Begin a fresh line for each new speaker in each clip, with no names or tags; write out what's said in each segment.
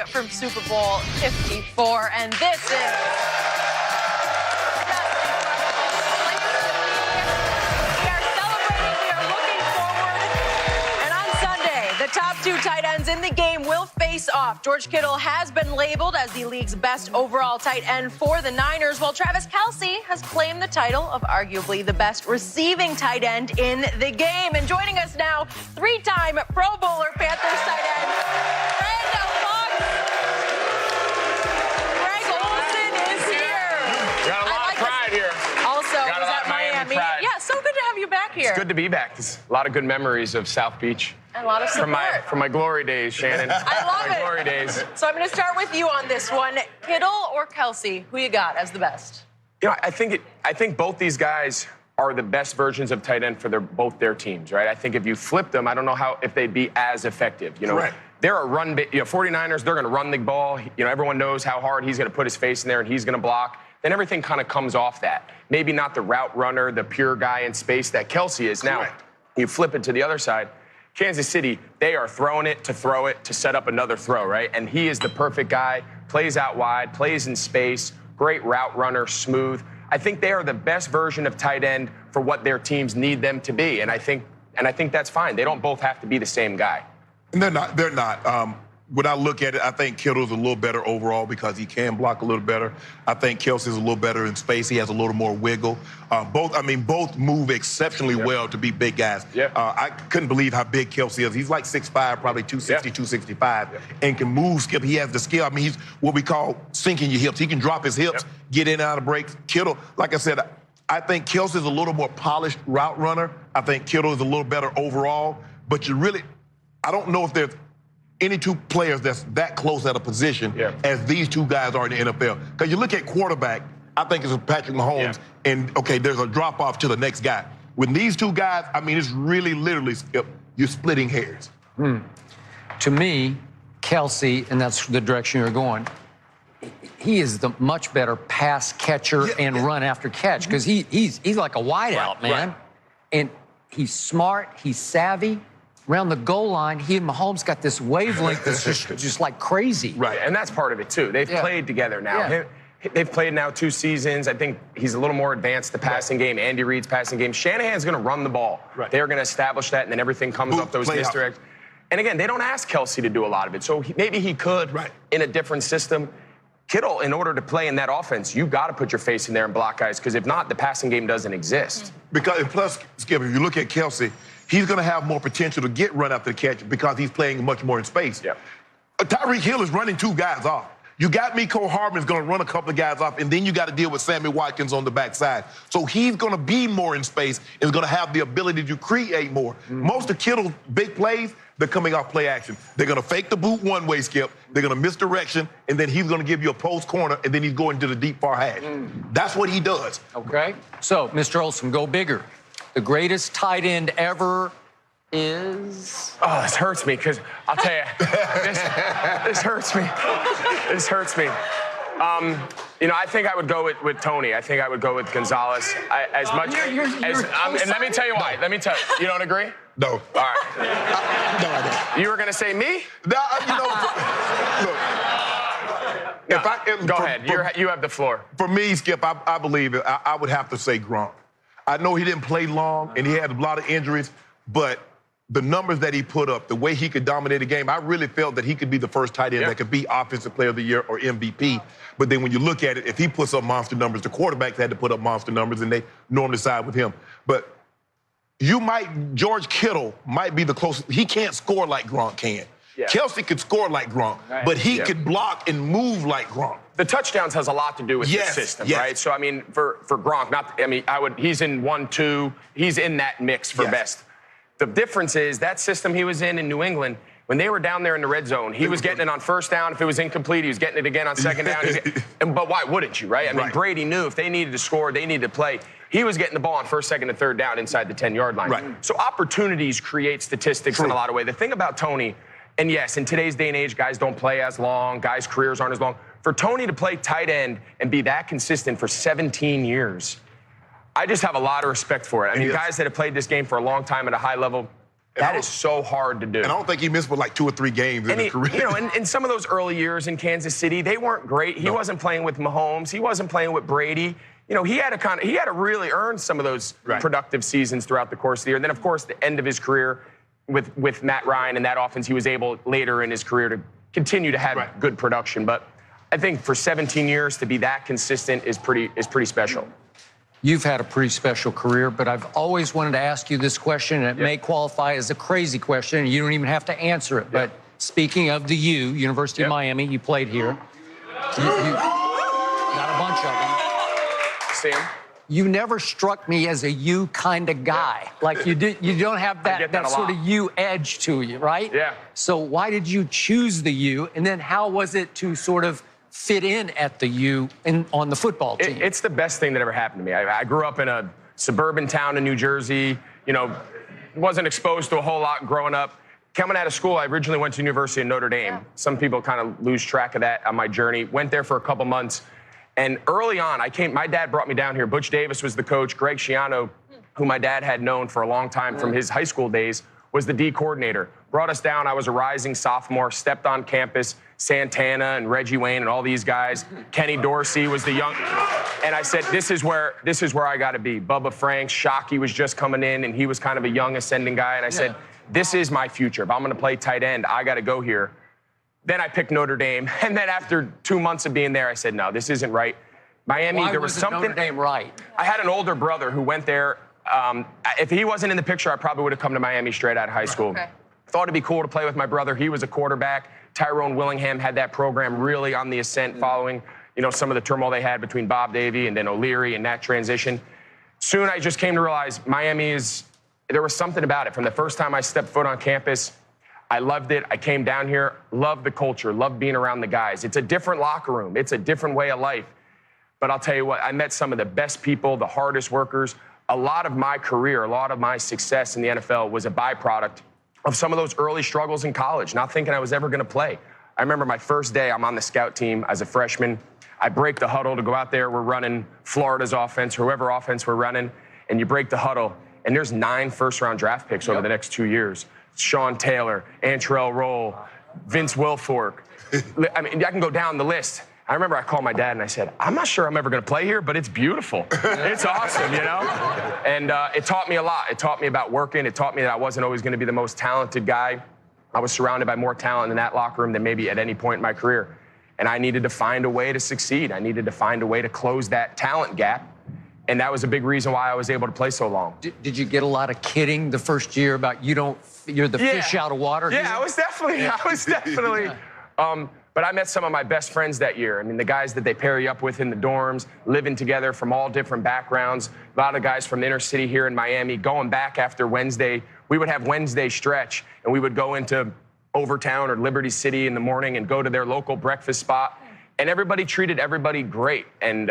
from Super Bowl 54, and this is... Top two tight ends in the game will face off. George Kittle has been labeled as the league's best overall tight end for the Niners, while Travis Kelce has claimed the title of arguably the best receiving tight end in the game. And joining us now, three-time Pro Bowler Panthers tight end, Greg Olsen is here.
Got a lot of pride here.
Also, was at Miami. Yeah, so good to have you back here.
It's good to be back. There's a lot of good memories of South Beach.
And a lot of support.
From my glory days, Shannon.
I love
my
it.
glory days.
So I'm going to start with you on this one. Kittle or Kelce, who you got as the best?
You know, I think both these guys are the best versions of tight end for both their teams, right? I think if you flip them, I don't know if they'd be as effective. You know,
Correct.
They're a run. 49ers, they're going to run the ball. You know, everyone knows how hard he's going to put his face in there and he's going to block. Then everything kind of comes off that. Maybe not the route runner, the pure guy in space that Kelce is. Now, you flip it to the other side. Kansas City, they are throwing it to set up another throw, right? And he is the perfect guy, plays out wide, plays in space, great route runner, smooth. I think they are the best version of tight end for what their teams need them to be. And I think that's fine. They don't both have to be the same guy.
And they're not. When I look at it, I think Kittle's a little better overall because he can block a little better. I think Kelce's a little better in space. He has a little more wiggle. Both move exceptionally well to be big guys. I couldn't believe how big Kelce is. He's like 6'5", probably 260, 265, and can move, skip. He has the skill. I mean, he's what we call sinking your hips. He can drop his hips, get in and out of breaks. Kittle, like I said, I think Kelce's a little more polished route runner. I think Kittle is a little better overall. But I don't know if there's any two players that's that close at a position as these two guys are in the NFL. Because you look at quarterback, I think it's Patrick Mahomes, and, okay, there's a drop-off to the next guy. With these two guys, I mean, it's really literally, Skip, you're splitting hairs.
To me, Kelce, and that's the direction you're going, he is the much better pass catcher and run after catch because he's like a wideout, man. And he's smart, he's savvy. Around the goal line, he and Mahomes got this wavelength that's just like crazy.
Right, and that's part of it, too. They've played together now. They've played now 2 seasons. I think he's a little more advanced, the passing game, Andy Reid's passing game. Shanahan's going to run the ball. They're going to establish that, and then everything comes off those misdirects. And again, they don't ask Kelce to do a lot of it, so maybe he could in a different system. Kittle, in order to play in that offense, you got to put your face in there and block guys, because if not, the passing game doesn't exist.
Because, plus, Skip, if you look at Kelce, he's going to have more potential to get run after the catch because he's playing much more in space. Tyreek Hill is running 2 guys off. You got Mecole Hardman's going to run a couple of guys off, and then you got to deal with Sammy Watkins on the backside. So he's going to be more in space and is going to have the ability to create more. Most of Kittle's big plays, they're coming off play action. They're going to fake the boot one way, Skip. They're going to misdirection, and then he's going to give you a post corner, and then he's going to the deep far hash. That's what he does.
Okay. So, Mr. Olsen, go bigger. The greatest tight end ever is...
Oh, this hurts me, because I'll tell you, this hurts me. This hurts me. You know, I think I would go with Tony. I think I would go with Gonzalez. And let me tell you why. Let me tell you. You don't agree?
No.
All right.
No, I don't.
You were going to say me?
No, look.
Go ahead. You have the floor.
For me, Skip, I believe it. I would have to say Gronk. I know he didn't play long, and he had a lot of injuries, but the numbers that he put up, the way he could dominate a game, I really felt that he could be the first tight end that could be Offensive Player of the Year or MVP. But then when you look at it, if he puts up monster numbers, the quarterbacks had to put up monster numbers, and they normally side with him. But George Kittle might be the closest. He can't score like Gronk can. Kelce could score like Gronk, but he could block and move like Gronk.
The touchdowns has a lot to do with the system, right? So, I mean, for Gronk, he's in 1-2. He's in that mix for best. The difference is that system he was in New England, when they were down there in the red zone, he was getting it on first down. If it was incomplete, he was getting it again on second down. But why wouldn't you, right? I mean, Brady knew if they needed to score, they needed to play. He was getting the ball on first, second, and third down inside the 10-yard line. So opportunities create statistics in a lot of ways. The thing about Tony, and yes, in today's day and age, guys don't play as long. Guys' careers aren't as long. For Tony to play tight end and be that consistent for 17 years, I just have a lot of respect for it. I mean, guys that have played this game for a long time at a high level, That is so hard to do.
And I don't think he missed but like 2 or 3 games in his career.
You know, in some of those early years in Kansas City, they weren't great. He wasn't playing with Mahomes. He wasn't playing with Brady. You know, he had to really earn some of those productive seasons throughout the course of the year. And then, of course, the end of his career with Matt Ryan and that offense, he was able later in his career to continue to have good production. But I think for 17 years to be that consistent is pretty special.
You've had a pretty special career, but I've always wanted to ask you this question, and it may qualify as a crazy question, and you don't even have to answer it. But speaking of the University of Miami, you played here. You got a bunch of them.
See him?
You never struck me as a you kind of guy. Like you don't have that sort of you edge to you, right?
Yeah.
So why did you choose the U, and then how was it to sort of fit in at the U on the football team?
It's the best thing that ever happened to me. I grew up in a suburban town in New Jersey. You know, wasn't exposed to a whole lot growing up. Coming out of school, I originally went to University of Notre Dame. Some people kind of lose track of that on my journey. Went there for a couple months. And early on, my dad brought me down here. Butch Davis was the coach. Greg Schiano, who my dad had known for a long time from his high school days, was the D coordinator. Brought us down. I was a rising sophomore, stepped on campus. Santana and Reggie Wayne and all these guys. Kenny Dorsey was the young. And I said, this is where I got to be. Bubba Franks, Shockey was just coming in, and he was kind of a young ascending guy. And I said, this is my future. If I'm going to play tight end, I got to go here. Then I picked Notre Dame. And then after 2 months of being there, I said, no, this isn't right. Miami, there was something.
Notre Dame right?
I had an older brother who went there. If he wasn't in the picture, I probably would have come to Miami straight out of high school.
Okay.
Thought it'd be cool to play with my brother. He was a quarterback. Tyrone Willingham had that program really on the ascent following, you know, some of the turmoil they had between Bob Davie and then O'Leary and that transition. Soon I just came to realize there was something about it. From the first time I stepped foot on campus, I loved it. I came down here, loved the culture, loved being around the guys. It's a different locker room. It's a different way of life. But I'll tell you what, I met some of the best people, the hardest workers. A lot of my career, a lot of my success in the NFL was a byproduct of some of those early struggles in college, not thinking I was ever going to play. I remember my first day, I'm on the scout team as a freshman. I break the huddle to go out there. We're running Florida's offense, whoever offense we're running, and you break the huddle, and there's 9 first-round draft picks over the next 2 years. Sean Taylor, Antrell Roll, Vince Wilfork. I mean, I can go down the list. I remember I called my dad and I said, I'm not sure I'm ever going to play here, but it's beautiful. It's awesome, you know? And it taught me a lot. It taught me about working. It taught me that I wasn't always going to be the most talented guy. I was surrounded by more talent in that locker room than maybe at any point in my career. And I needed to find a way to succeed. I needed to find a way to close that talent gap. And that was a big reason why I was able to play so long.
Did you get a lot of kidding the first year about you're the fish out of water?
Yeah, I was definitely. But I met some of my best friends that year. I mean, the guys that they pair you up with in the dorms, living together from all different backgrounds. A lot of guys from the inner city here in Miami, going back after Wednesday. We would have Wednesday stretch, and we would go into Overtown or Liberty City in the morning and go to their local breakfast spot. And everybody treated everybody great. And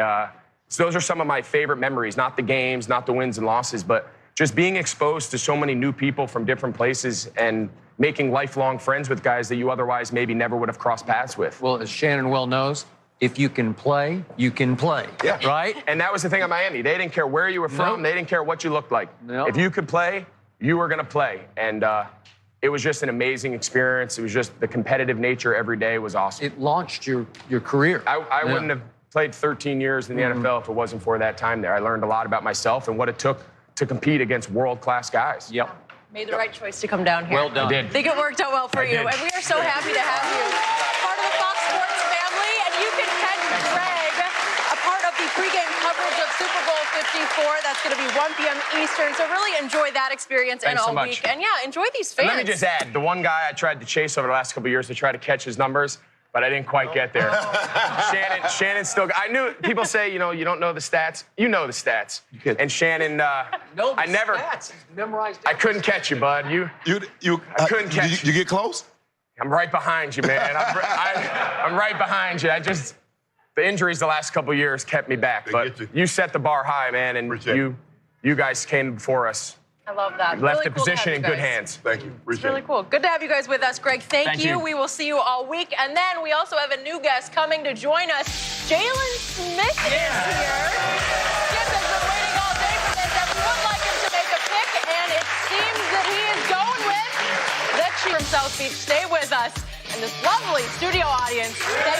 so those are some of my favorite memories, not the games, not the wins and losses, but just being exposed to so many new people from different places and making lifelong friends with guys that you otherwise maybe never would have crossed paths with.
Well, as Shannon well knows, if you can play, you can play.
Yeah.
Right?
And that was the thing at Miami. They didn't care where you were from. They didn't care what you looked like. If you could play, you were going to play. And it was just an amazing experience. It was just the competitive nature every day was awesome.
It launched your career.
I wouldn't have played 13 years in the NFL if it wasn't for that time there. I learned a lot about myself and what it took to compete against world-class guys.
Yep.
Made the right choice to come down here.
Well done.
I did.
I think it worked out well for you. And we are so happy to have you part of the Fox Sports family. And you can catch Greg a part of the pregame coverage of Super Bowl 54. That's going to be 1 p.m. Eastern. So really enjoy that experience
Thanks
all
so much.
week. And yeah, enjoy these fans.
And let me just add, the one guy I tried to chase over the last couple of years to try to catch his numbers, but I didn't quite get there. Shannon still. I knew people say, you know, you don't know the stats. You know the stats. And Shannon, I never.
Stats. He's memorized.
I couldn't catch you, bud. I couldn't catch
you. You get close?
I'm right behind you, man. I'm right behind you. The injuries the last couple of years kept me back, but you set the bar high, man, and you guys came before us.
I love that.
You left
really
the
cool
position in good
guys.
hands.
Thank you.
It's really cool. Good to have you guys with us, Greg. Thank you.
you.
We will see you all week. And then we also have a new guest coming to join us. Jalen Smith is here. Skip has been waiting all day for this, and we would like him to make a pick And it seems that he is going with the chief from South Beach. Stay with us. And this lovely studio audience, they